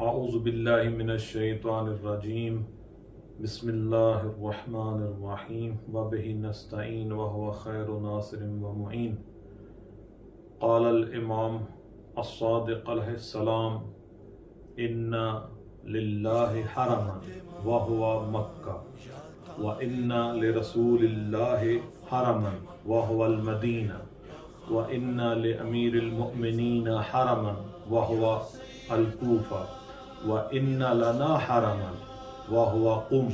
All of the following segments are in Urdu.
اعوذ باللہ من الشیطان الرجیم بسم اللہ الرحمن الرحیم وبہ نستعین وهو خیر ناصر ومعین قال الامام الصادق علیہ السلام ان للہ حرما وهو مکہ وان لرسول اللہ حرما وهو المدینہ وان لامیر المؤمنین حرما وهو الکوفہ وَإِنَّ لَنَا حَرَمًا وَهُوَ قُمْ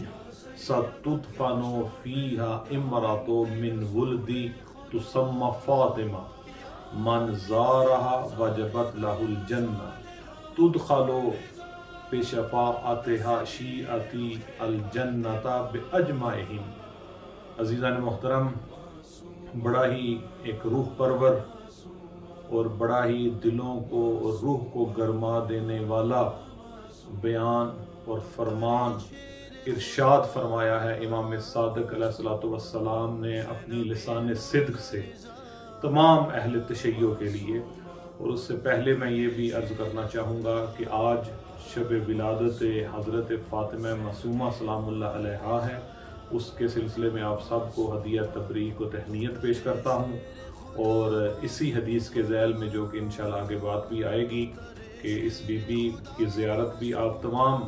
سَتُدْفَنُ فِيهَا إِمْرَةٌ مِّنْ وُلْدِ تُسَمَّى فَاطِمَةٌ مَنْ زَارَهَا وَجَبَتْ لَهُ الْجَنَّةُ تُدْخَلُ بِشَفَاعَتِهَا شِيعَتِي الْجَنَّةَ بِأَجْمَعِهِمْ۔ عزیزان محترم، بڑا ہی ایک روح پرور اور بڑا ہی دلوں کو اور روح کو گرما دینے والا بیان اور فرمان ارشاد فرمایا ہے امام صادق علیہ السلام نے اپنی لسان صدق سے تمام اہل تشیع کے لیے۔ اور اس سے پہلے میں یہ بھی عرض کرنا چاہوں گا کہ آج شب ولادت حضرت فاطمہ معصومہ سلام اللہ علیہا ہے۔ اس کے سلسلے میں آپ سب کو ہدیہ تبریک و تہنیت پیش کرتا ہوں، اور اسی حدیث کے ذیل میں جو کہ انشاءاللہ آگے بات بھی آئے گی کہ اس بی بی کی زیارت بھی آپ تمام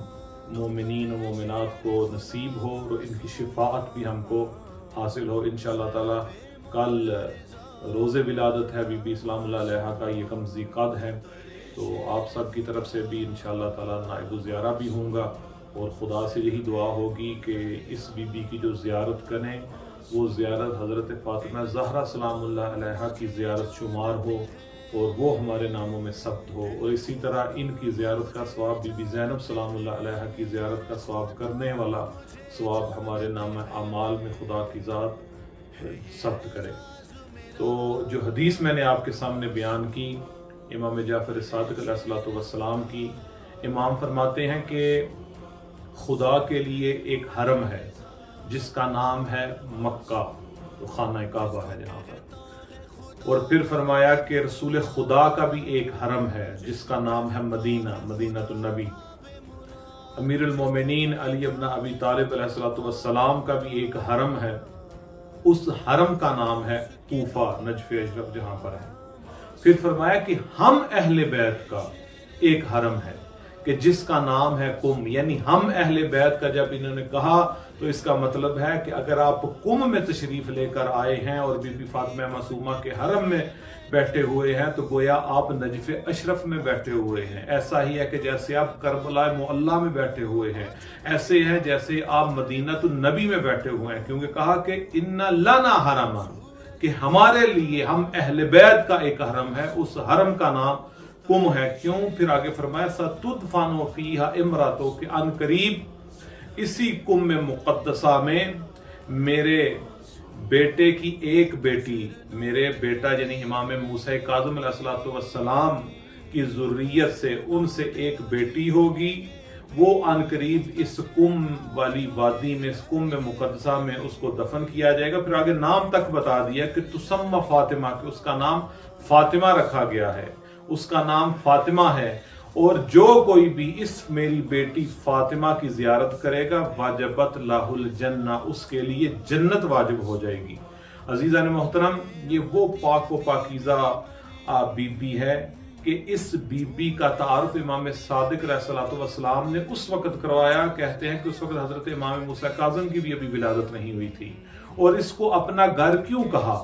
مومنین و مومنات کو نصیب ہو اور ان کی شفاعت بھی ہم کو حاصل ہو انشاءاللہ تعالی۔ کل روز ولادت ہے بی بی سلام اللہ علیہا کا، یہ یکم ذی القعدہ ہے، تو آپ سب کی طرف سے بھی انشاءاللہ تعالی نائب الزیارہ بھی ہوں گا، اور خدا سے یہی دعا ہوگی کہ اس بی بی کی جو زیارت کریں وہ زیارت حضرت فاطمہ زہرا سلام اللہ علیہا کی زیارت شمار ہو اور وہ ہمارے ناموں میں ثبت ہو، اور اسی طرح ان کی زیارت کا ثواب بی بی زینب سلام اللہ علیہا کی زیارت کا ثواب کرنے والا ثواب ہمارے نام اعمال میں خدا کی ذات ثبت کرے۔ تو جو حدیث میں نے آپ کے سامنے بیان کی امام جعفر صادق علیہ السلام کی، امام فرماتے ہیں کہ خدا کے لیے ایک حرم ہے جس کا نام ہے مکہ، جو خانہ کعبہ ہے جہاں پر، اور پھر فرمایا کہ رسول خدا کا بھی ایک حرم ہے جس کا نام ہے مدینہ، مدینہ النبی۔ امیر المومنین علی ابن ابی طالب علیہ السلام کا بھی ایک حرم ہے، اس حرم کا نام ہے کوفہ، نجف اشرف جہاں پر ہے۔ پھر فرمایا کہ ہم اہل بیت کا ایک حرم ہے کہ جس کا نام ہے قم، یعنی ہم اہل بیت کا جب انہوں نے کہا تو اس کا مطلب ہے کہ اگر آپ قم میں تشریف لے کر آئے ہیں اور بی بی فاطمہ معصومہ کے حرم میں بیٹھے ہوئے ہیں تو گویا آپ نجف اشرف میں بیٹھے ہوئے ہیں۔ ایسا ہی ہے کہ جیسے آپ کربلا معلیٰ میں بیٹھے ہوئے ہیں، ایسے ہے جیسے آپ مدینہ النبی میں بیٹھے ہوئے ہیں، کیونکہ کہا کہ ان لنا حرما، کہ ہمارے لیے، ہم اہل بیت کا ایک حرم ہے، اس حرم کا نام قم ہے۔ کیوں؟ پھر آگے فرمایا ستدفن فیہا امراتو، کہ ان قریب اسی قم مقدسہ میں میرے بیٹے کی ایک بیٹی، میرے بیٹا یعنی امام موسیٰ کاظم علیہ السلام کی ذریت سے ان سے ایک بیٹی ہوگی، وہ ان قریب اس قم والی وادی میں، اس قم مقدسہ میں اس کو دفن کیا جائے گا۔ پھر آگے نام تک بتا دیا کہ تسمى فاطمہ، کہ اس کا نام فاطمہ رکھا گیا ہے، اس کا نام فاطمہ ہے، اور جو کوئی بھی اس میری بیٹی فاطمہ کی زیارت کرے گا واجبت لہ الجنہ، اس کے لیے جنت واجب ہو جائے گی۔ عزیزان محترم، یہ وہ پاک و پاکیزہ بی بی ہے کہ اس بی بی کا تعارف امام صادق علیہ السلام نے اس وقت کروایا، کہتے ہیں کہ اس وقت حضرت امام موسیٰ کاظم کی بھی ابھی ولادت نہیں ہوئی تھی، اور اس کو اپنا گھر کیوں کہا؟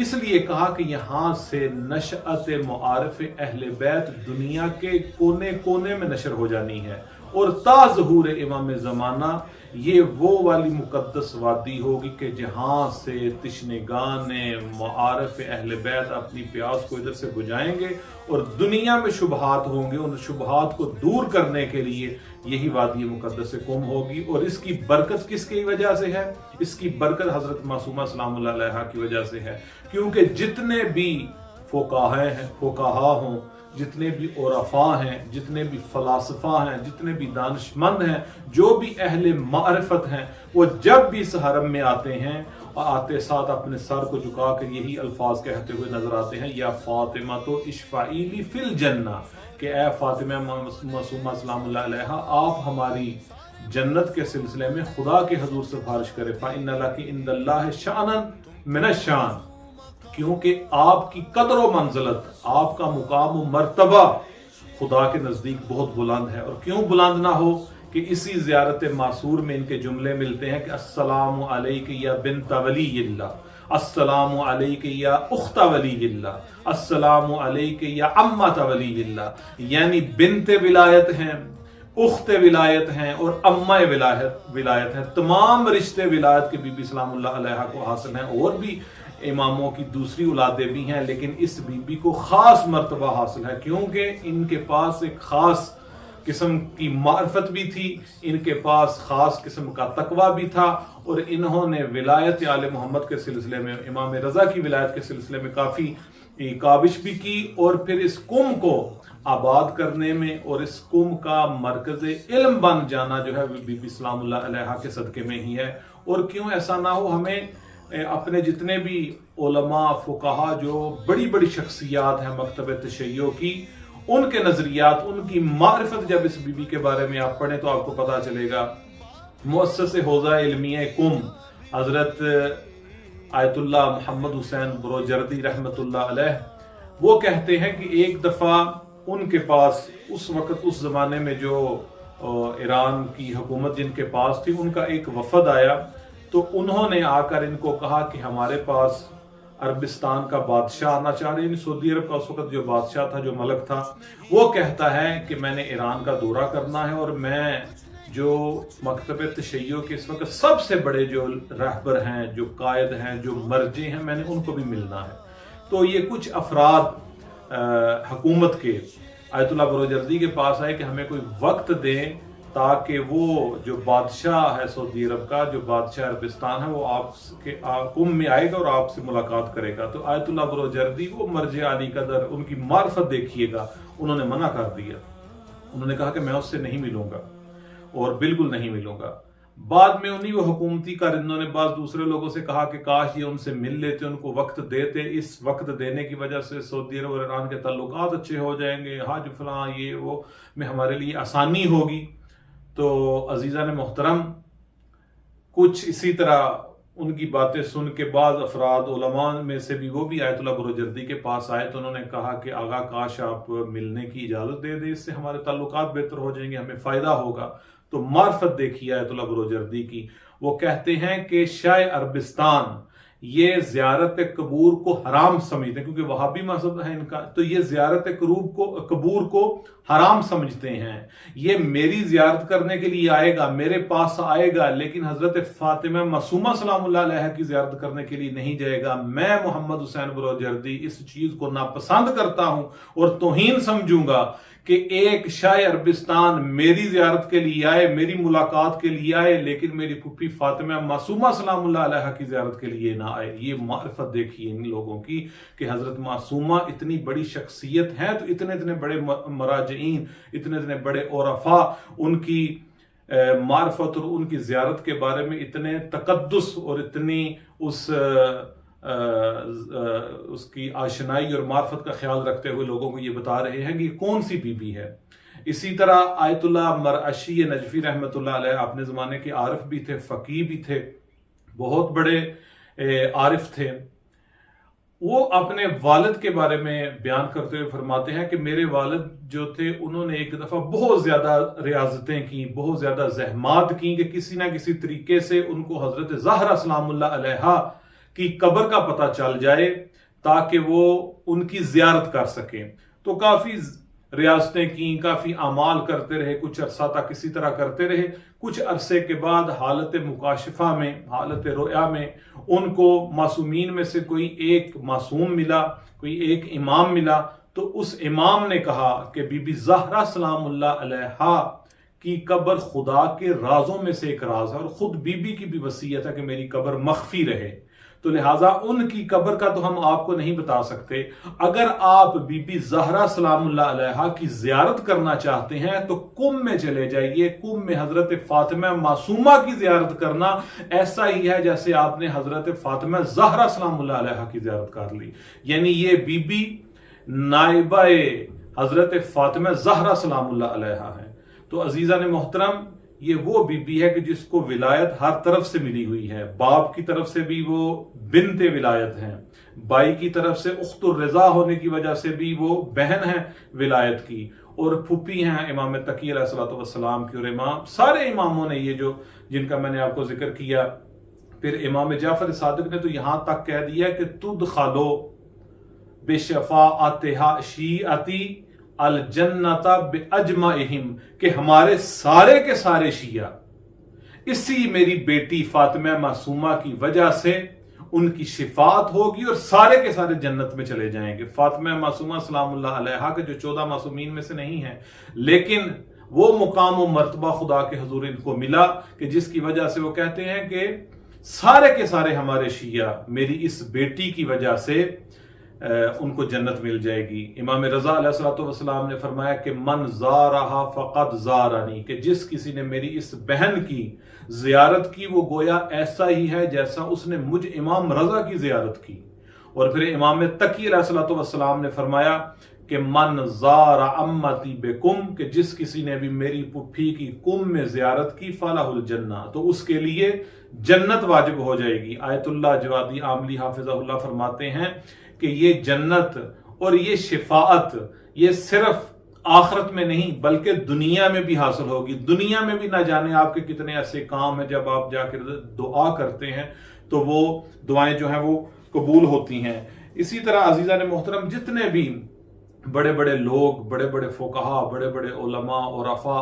اس لیے کہا کہ یہاں سے نشأت معارف اہل بیت دنیا کے کونے کونے میں نشر ہو جانی ہے، اور تا ظہور امام زمانہ یہ وہ والی مقدس وادی ہوگی کہ جہاں سے تشنگان معارف اہل بیت اپنی پیاس کو ادھر سے بجھائیں گے، اور دنیا میں شبہات ہوں گے، ان شبہات کو دور کرنے کے لیے یہی وادی مقدس قم ہوگی۔ اور اس کی برکت کس کی وجہ سے ہے؟ اس کی برکت حضرت معصومہ سلام اللہ علیہا کی وجہ سے ہے، کیونکہ جتنے بھی فقہا ہوں، جتنے بھی عرفاء ہیں، جتنے بھی فلاسفہ ہیں، جتنے بھی دانشمند ہیں، جو بھی اہل معرفت ہیں، وہ جب بھی اس حرم میں آتے ہیں اور آتے ساتھ اپنے سر کو جھکا کر یہی الفاظ کہتے ہوئے نظر آتے ہیں، یا فاطمہ تو اشفعی لی فی الجنہ، کہ اے فاطمہ معصومہ سلام اللہ علیہا، آپ ہماری جنت کے سلسلے میں خدا کے حضور سے سفارش کرے، فإن لک عند اللہ شأنا من الشان، کیونکہ آپ کی قدر و منزلت، آپ کا مقام و مرتبہ خدا کے نزدیک بہت بلند ہے۔ اور کیوں بلند نہ ہو کہ اسی زیارت معصور میں ان کے جملے ملتے ہیں کہ السلام علیک یا بنت ولی اللہ، السلام علیک یا اخت ولی اللہ، السلام علیک یا عمت ولی اللہ، یعنی بنت ولایت ہیں، اخت ولایت ہیں اور امہ ولایت ہیں، تمام رشتے ولایت کے بی بی سلام اللہ علیہ کو حاصل ہیں، اور بھی اماموں کی دوسری اولادیں بھی ہیں، لیکن اس بی بی کو خاص مرتبہ حاصل ہے، کیونکہ ان کے پاس ایک خاص قسم کی معرفت بھی تھی، ان کے پاس خاص قسم کا تقوی بھی تھا، اور انہوں نے ولایت آل محمد کے سلسلے میں، امام رضا کی ولایت کے سلسلے میں کافی کاوش بھی کی، اور پھر اس قوم کو آباد کرنے میں اور اس قوم کا مرکز علم بن جانا جو ہے بی بی سلام اللہ علیہ کے صدقے میں ہی ہے۔ اور کیوں ایسا نہ ہو، ہمیں اپنے جتنے بھی علماء فقہا جو بڑی بڑی شخصیات ہیں مکتب تشیع کی، ان کے نظریات، ان کی معرفت جب اس بی بی کے بارے میں آپ پڑھیں تو آپ کو پتا چلے گا۔ مؤسس حوزہ علمیہ قم حضرت آیت اللہ محمد حسین بروجردی رحمت اللہ علیہ، وہ کہتے ہیں کہ ایک دفعہ ان کے پاس اس وقت، اس زمانے میں جو ایران کی حکومت جن کے پاس تھی، ان کا ایک وفد آیا، تو انہوں نے آ کر ان کو کہا کہ ہمارے پاس عربستان کا بادشاہ آنا چاہ رہے ہیں، سعودی عرب کا اس وقت جو بادشاہ تھا، جو ملک تھا، وہ کہتا ہے کہ میں نے ایران کا دورہ کرنا ہے، اور میں جو مکتب تشیع کے اس وقت سب سے بڑے جو رہبر ہیں، جو قائد ہیں، جو مرجع ہیں، میں نے ان کو بھی ملنا ہے۔ تو یہ کچھ افراد حکومت کے آیت اللہ بروجردی کے پاس آئے کہ ہمیں کوئی وقت دیں تاکہ وہ جو بادشاہ ہے سعودی عرب کا، جو بادشاہ عربستان ہے، وہ آپ کے قم میں آئے گا اور آپ سے ملاقات کرے گا۔ تو آیت اللہ بروجردی، وہ مرجع علی قدر، ان کی معرفت دیکھیے گا، انہوں نے منع کر دیا، انہوں نے کہا کہ میں اس سے نہیں ملوں گا، اور بالکل نہیں ملوں گا۔ بعد میں انہی وہ حکومتی کارندوں نے بعض دوسرے لوگوں سے کہا کہ کاش یہ ان سے مل لیتے، ان کو وقت دیتے، اس وقت دینے کی وجہ سے سعودی عرب اور ایران کے تعلقات اچھے ہو جائیں گے، حج فلاں یہ وہ میں ہمارے لیے آسانی ہوگی۔ تو عزیزان محترم، کچھ اسی طرح ان کی باتیں سن کے بعض افراد علماء میں سے بھی، وہ بھی آیت اللہ بروجردی کے پاس آئے، تو انہوں نے کہا کہ آغا کاش آپ ملنے کی اجازت دے دیں، اس سے ہمارے تعلقات بہتر ہو جائیں گے، ہمیں فائدہ ہوگا۔ تو معرفت دیکھی آیت اللہ بروجردی کی، وہ کہتے ہیں کہ شاہ عربستان یہ زیارت قبور کو حرام سمجھتے ہیں، کیونکہ وہابی مذہب ہے ان کا، تو یہ زیارت قبور کو حرام سمجھتے ہیں۔ یہ میری زیارت کرنے کے لیے آئے گا، میرے پاس آئے گا، لیکن حضرت فاطمہ معصومہ سلام اللہ علیہ کی زیارت کرنے کے لیے نہیں جائے گا۔ میں محمد حسین بروجردی اس چیز کو ناپسند کرتا ہوں اور توہین سمجھوں گا کہ ایک شاہ عربستان میری زیارت کے لیے آئے، میری ملاقات کے لیے آئے، لیکن میری پھپھی فاطمہ معصومہ سلام اللہ علیہ کی زیارت کے لیے نہ آئے۔ یہ معرفت دیکھی ان لوگوں کی کہ حضرت معصومہ اتنی بڑی شخصیت ہیں، تو اتنے بڑے مراجعین، اتنے بڑے عرفاء ان کی معرفت اور ان کی زیارت کے بارے میں اتنے تقدس اور اتنی اس کی آشنائی اور معرفت کا خیال رکھتے ہوئے لوگوں کو یہ بتا رہے ہیں کہ یہ کون سی بی بی ہے۔ اسی طرح آیت اللہ مرعشی نجفی رحمت اللہ علیہ اپنے زمانے کے عارف بھی تھے، فقیہ بھی تھے، بہت بڑے عارف تھے۔ وہ اپنے والد کے بارے میں بیان کرتے ہوئے فرماتے ہیں کہ میرے والد جو تھے، انہوں نے ایک دفعہ بہت زیادہ ریاضتیں کی، بہت زیادہ زحمات کی کہ کسی نہ کسی طریقے سے ان کو حضرت زہرا سلام اللہ علیہا کی قبر کا پتہ چل جائے تاکہ وہ ان کی زیارت کر سکیں۔ تو کافی ریاستیں کی، کافی اعمال کرتے رہے، کچھ عرصہ تک اسی طرح کرتے رہے۔ کچھ عرصے کے بعد حالت مکاشفہ میں، حالت رؤیا میں ان کو معصومین میں سے کوئی ایک معصوم ملا، کوئی ایک امام ملا، تو اس امام نے کہا کہ بی بی زہرا سلام اللہ علیہا کی قبر خدا کے رازوں میں سے ایک راز ہے، اور خود بی بی کی بھی وصیت ہے کہ میری قبر مخفی رہے۔ تو لہٰذا ان کی قبر کا تو ہم آپ کو نہیں بتا سکتے۔ اگر آپ بی بی زہرا سلام اللہ علیہا کی زیارت کرنا چاہتے ہیں تو قم میں چلے جائیے۔ قم میں حضرت فاطمہ معصومہ کی زیارت کرنا ایسا ہی ہے جیسے آپ نے حضرت فاطمہ زہرا سلام اللہ علیہا کی زیارت کر لی، یعنی یہ بی بی نائبہ حضرت فاطمہ زہرا سلام اللہ علیہا ہے۔ تو عزیزان محترم، یہ وہ بی بی ہے کہ جس کو ولایت ہر طرف سے ملی ہوئی ہے۔ باپ کی طرف سے بھی وہ بنت ولایت ہیں، بائی کی طرف سے اخت الرضا ہونے کی وجہ سے بھی وہ بہن ہے ولایت کی، اور پھوپھی ہیں امام تقی علیہ الصلوۃ والسلام کی، اور سارے اماموں نے یہ جو جن کا میں نے آپ کو ذکر کیا۔ پھر امام جعفر صادق نے تو یہاں تک کہہ دیا کہ تدخلو بشفاعتہا شیعتی الجنت باجمعہم، کہ ہمارے سارے کے سارے شیعہ اسی میری بیٹی فاطمہ معصومہ کی وجہ سے ان کی شفاعت ہوگی اور سارے کے سارے جنت میں چلے جائیں گے۔ فاطمہ معصومہ سلام اللہ علیہا کے جو 14 معصومین میں سے نہیں ہیں، لیکن وہ مقام و مرتبہ خدا کے حضور ان کو ملا کہ جس کی وجہ سے وہ کہتے ہیں کہ سارے کے سارے ہمارے شیعہ میری اس بیٹی کی وجہ سے ان کو جنت مل جائے گی۔ امام رضا علیہ الصلوۃ والسلام نے فرمایا کہ من زارہا فقد زارنی، کہ جس کسی نے میری اس بہن کی زیارت کی وہ گویا ایسا ہی ہے جیسا اس نے مجھ امام رضا کی زیارت کی۔ اور پھر امام تقی علیہ الصلوۃ والسلام نے فرمایا کہ من زار امتی بکم، کہ جس کسی نے بھی میری پھوپھی کی کم میں زیارت کی فلاح الجنہ، تو اس کے لیے جنت واجب ہو جائے گی۔ آیت اللہ جوادی عاملی حافظہ اللہ فرماتے ہیں کہ یہ جنت اور یہ شفاعت یہ صرف آخرت میں نہیں بلکہ دنیا میں بھی حاصل ہوگی۔ دنیا میں بھی نہ جانے آپ کے کتنے ایسے کام ہیں جب آپ جا کے دعا کرتے ہیں تو وہ دعائیں جو ہیں وہ قبول ہوتی ہیں۔ اسی طرح عزیزان محترم، جتنے بھی بڑے بڑے لوگ، بڑے بڑے فقہا، بڑے بڑے علماء اور عفا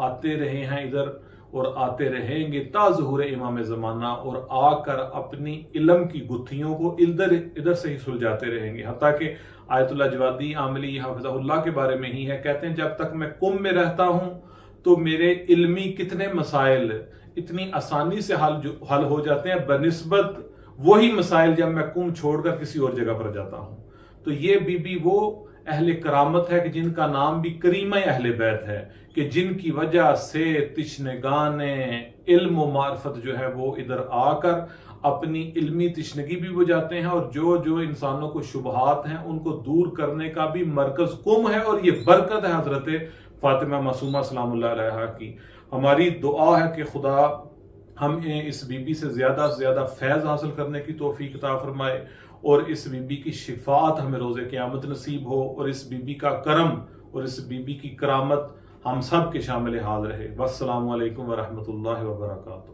آتے رہے ہیں ادھر اور آتے رہیں گے تا ظہور امام زمانہ، اور آ کر اپنی علم کی گتھیوں کو ادھر سے ہی سلجھاتے رہیں گے۔ حتیٰ کہ آیت اللہ جوادی عاملی حافظہ اللہ کے بارے میں ہی ہے، کہتے ہیں جب تک میں قم میں رہتا ہوں تو میرے علمی کتنے مسائل اتنی آسانی سے حل ہو جاتے ہیں بنسبت وہی مسائل جب میں قم چھوڑ کر کسی اور جگہ پر جاتا ہوں۔ تو یہ بی بی وہ اہل کرامت ہے کہ جن کا نام بھی کریمہ اہل بیت ہے، کہ جن کی وجہ سے تشنگان علم و معرفت جو ہے وہ ادھر آ کر اپنی علمی تشنگی بھی بجھاتے ہیں، اور جو انسانوں کو شبہات ہیں ان کو دور کرنے کا بھی مرکز قم ہے، اور یہ برکت ہے حضرت فاطمہ معصومہ سلام اللہ علیہا کی۔ ہماری دعا ہے کہ خدا ہمیں اس بی بی سے زیادہ فیض حاصل کرنے کی توفیق عطا فرمائے، اور اس بی بی کی شفاعت ہمیں روز قیامت نصیب ہو، اور اس بی بی کا کرم اور اس بی بی کی کرامت ہم سب کے شامل حال رہے۔ والسلام علیکم ورحمۃ اللہ وبرکاتہ۔